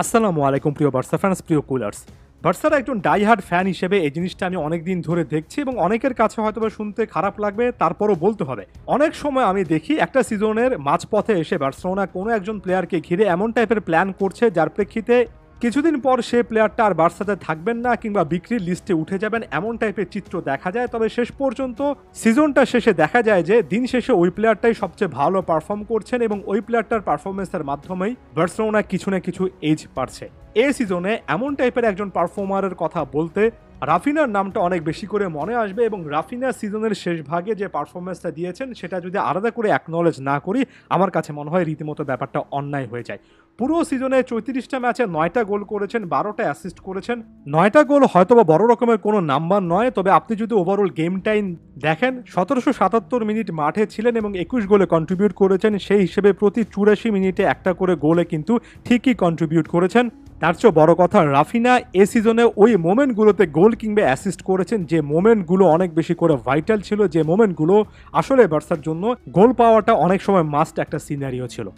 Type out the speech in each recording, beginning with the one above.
আসসালামু আলাইকুম প্রিয় বার্সা ফ্যান্স, প্রিয় কুলার্স। বার্সার একজন ডাইহার্ড ফ্যান হিসেবে এই জিনিসটা আমি অনেক দিন ধরে দেখছি এবং অনেকের কাছে হয়তো শুনতে খারাপ লাগবে, তারপরও বলতে হবে। অনেক সময় আমি দেখি একটা সিজনের মাঝপথে এসে বার্সেলোনা কোনো একজন প্লেয়ারকে ঘিরে এমন টাইপের প্ল্যান করছে যার প্রেক্ষিতে কিছুদিন পর সে প্লেয়ারটা আর বার্সাতে থাকবেন না কিংবা বিক্রির লিস্টে উঠে যাবেন, এমন টাইপের চিত্র দেখা যায়। তবে শেষ পর্যন্ত সিজনটা শেষে দেখা যায় যে দিন শেষে ওই প্লেয়ারটাই সবচেয়ে ভালো পারফর্ম করছেন এবং ওই প্লেয়ারটার পারফরমেন্সের মাধ্যমেই বার্সেলোনা কিছু না কিছু এজ পারছে। এই সিজনে এমন টাইপের একজন পারফর্মারের কথা বলতে রাফিনার নামটা অনেক বেশি করে মনে আসবে এবং রাফিনা সিজনের শেষ ভাগে যে পারফরমেন্সটা দিয়েছেন সেটা যদি আলাদা করে অ্যাকনলেজ না করি, আমার কাছে মনে হয় রীতিমতো ব্যাপারটা অন্যায় হয়ে যায়। পুরো সিজনে 34টা ম্যাচে 9টা গোল করেছেন, 12টা অ্যাসিস্ট করেছেন। 9টা গোল হয়তোবা বড় রকমের কোনো নাম্বার নয়, তবে আপনি যদি ওভারঅল গেম টাইম দেখেন 1777 মিনিট মাঠে ছিলেন এবং 21 গোলে কন্ট্রিবিউট করেছেন। সেই হিসেবে প্রতি 84 মিনিটে একটা করে গোলে কিন্তু ঠিকই কন্ট্রিবিউট করেছেন। তার চেয়ে বড় কথা, রাফিনা এ সিজনে ওই মোমেন্টগুলোতে গোল কিংবা অ্যাসিস্ট করেছেন যে মোমেন্টগুলো অনেক বেশি করে ভাইটাল ছিল, যে মোমেন্টগুলো আসলে বার্সার জন্য গোল পাওয়াটা অনেক সময় মাস্ট একটা সিনারিও ছিল।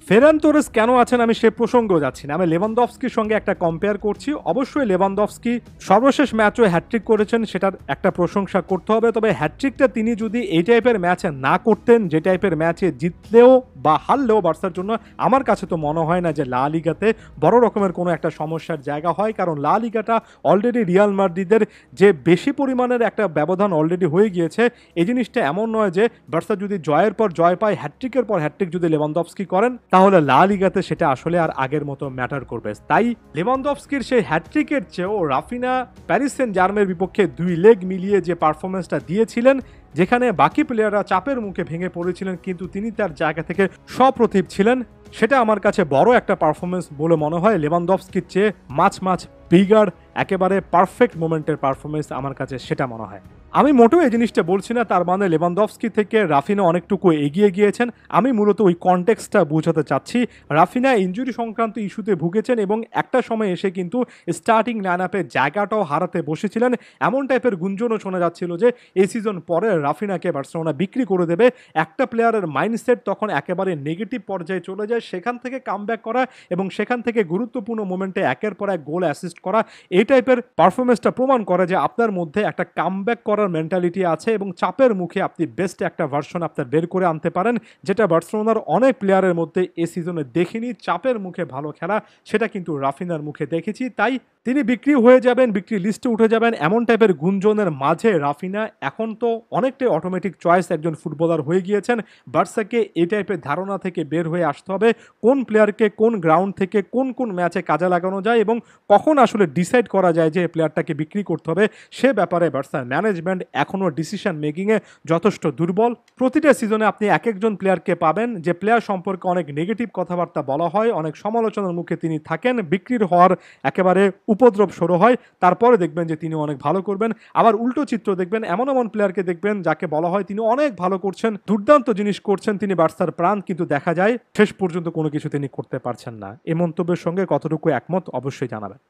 ফেরান তোরেস কেন আছেন আমি সে প্রসঙ্গেও যাচ্ছি না, আমি লেভানডফস্কির সঙ্গে একটা কম্পেয়ার করছি। অবশ্যই লেভানডফস্কি সর্বশেষ ম্যাচও হ্যাটট্রিক করেছেন, সেটার একটা প্রশংসা করতে হবে। তবে হ্যাটট্রিকটা তিনি যদি এই টাইপের ম্যাচে না করতেন, যে টাইপের ম্যাচে জিতলেও বা হারলেও বার্সার জন্য, আমার কাছে তো মনে হয় না যে লা লিগাতে বড় রকমের কোনো একটা সমস্যার জায়গা হয়। কারণ লা লিগাটা অলরেডি রিয়াল মাদ্রিদের যে বেশি পরিমাণের একটা ব্যবধান অলরেডি হয়ে গিয়েছে। এই জিনিসটা এমন নয় যে বার্সা যদি জয়ের পর জয় পায়, হ্যাটট্রিকের পর হ্যাটট্রিক যদি লেভানডফস্কি করেন, তাহলে লা লিগাতে সেটা আসলে আর আগের মতো ম্যাটার করবে। তাই লেভানডফস্কির সেই হ্যাটট্রিকের চেয়েও রাফিনা প্যারিস সেন্ট জার্মের বিপক্ষে 2 লেগ মিলিয়ে যে পারফরমেন্সটা দিয়েছিলেন, যেখানে বাকি প্লেয়াররা চাপের মুখে ভেঙে পড়েছিলেন কিন্তু তিনি তার জায়গা থেকে সপ্রতিভ ছিলেন, সেটা আমার কাছে বড় একটা পারফরমেন্স বলে মনে হয়। লেভানডফস্কির চেয়ে মাছ বিগার একেবারে পারফেক্ট মোমেন্টের পারফরমেন্স আমার কাছে সেটা মনে হয়। আমি মোটেও এই জিনিসটা বলছি না তার মানে লেভানডফস্কি থেকে রাফিনা অনেকটুকু এগিয়ে গিয়েছেন। আমি মূলত ওই কনটেক্সটটা বোঝাতে চাচ্ছি। রাফিনা ইনজুরি সংক্রান্ত ইস্যুতে ভুগেছেন এবং একটা সময় এসে কিন্তু স্টার্টিং লাইন আপের জায়গাটাও হারাতে বসেছিলেন। এমন টাইপের গুঞ্জনও শোনা যাচ্ছিল যে এই সিজন পরে রাফিনাকে বার্সেলোনা বিক্রি করে দেবে। একটা প্লেয়ারের মাইন্ডসেট তখন একেবারে নেগেটিভ পর্যায়ে চলে যায়, সেখান থেকে কামব্যাক করা এবং সেখান থেকে গুরুত্বপূর্ণ মোমেন্টে একের পর এক গোল অ্যাসিস্ট করা, এই টাইপের পারফরমেন্সটা প্রমাণ করে যে আপনার মধ্যে একটা কামব্যাক করার মেন্টালিটি আছে এবং চাপের মুখে আপনি বেস্ট একটা ভার্সন আপনার বের করে আনতে পারেন, যেটা বার্সেলোনার অনেক প্লেয়ারের মধ্যে এ সিজনে দেখিনি। চাপের মুখে ভালো খেলা, সেটা কিন্তু রাফিনার মুখে দেখেছি। তাই তিনি বিক্রি হয়ে যাবেন, বিক্রি লিস্টে উঠে যাবেন, এমন টাইপের গুঞ্জনের মাঝে রাফিনা এখন তো অনেকটাই অটোমেটিক চয়েস একজন ফুটবলার হয়ে গিয়েছেন। বার্সাকে এই টাইপের ধারণা থেকে বের হয়ে আসতে হবে কোন প্লেয়ারকে কোন গ্রাউন্ড থেকে কোন ম্যাচে কাজে লাগানো যায় এবং কখন আসলে ডিসাইড করা যায় যে প্লেয়ারটাকে বিক্রি করতে হবে। সে ব্যাপারে বার্সার ম্যানেজমেন্ট এখনও ডিসিশন মেকিংয়ে যথেষ্ট দুর্বল। প্রতিটা সিজনে আপনি এক একজন প্লেয়ারকে পাবেন যে প্লেয়ার সম্পর্কে অনেক নেগেটিভ কথাবার্তা বলা হয়, অনেক সমালোচনার মুখে তিনি থাকেন, বিক্রির হওয়ার একেবারে উপদ্রব শুরু হয়, তারপরে দেখবেন যে তিনি অনেক ভালো করবেন। আবার উল্টো চিত্র দেখবেন, এমন প্লেয়ারকে দেখবেন যাকে বলা হয় তিনি অনেক ভালো করছেন, দুর্দান্ত জিনিস করছেন, তিনি বার্সার প্রাণ, কিন্তু দেখা যায় শেষ পর্যন্ত কোনো কিছু তিনি করতে পারছেন না। এই মন্তব্যের সঙ্গে কতটুকু একমত অবশ্যই জানাবেন।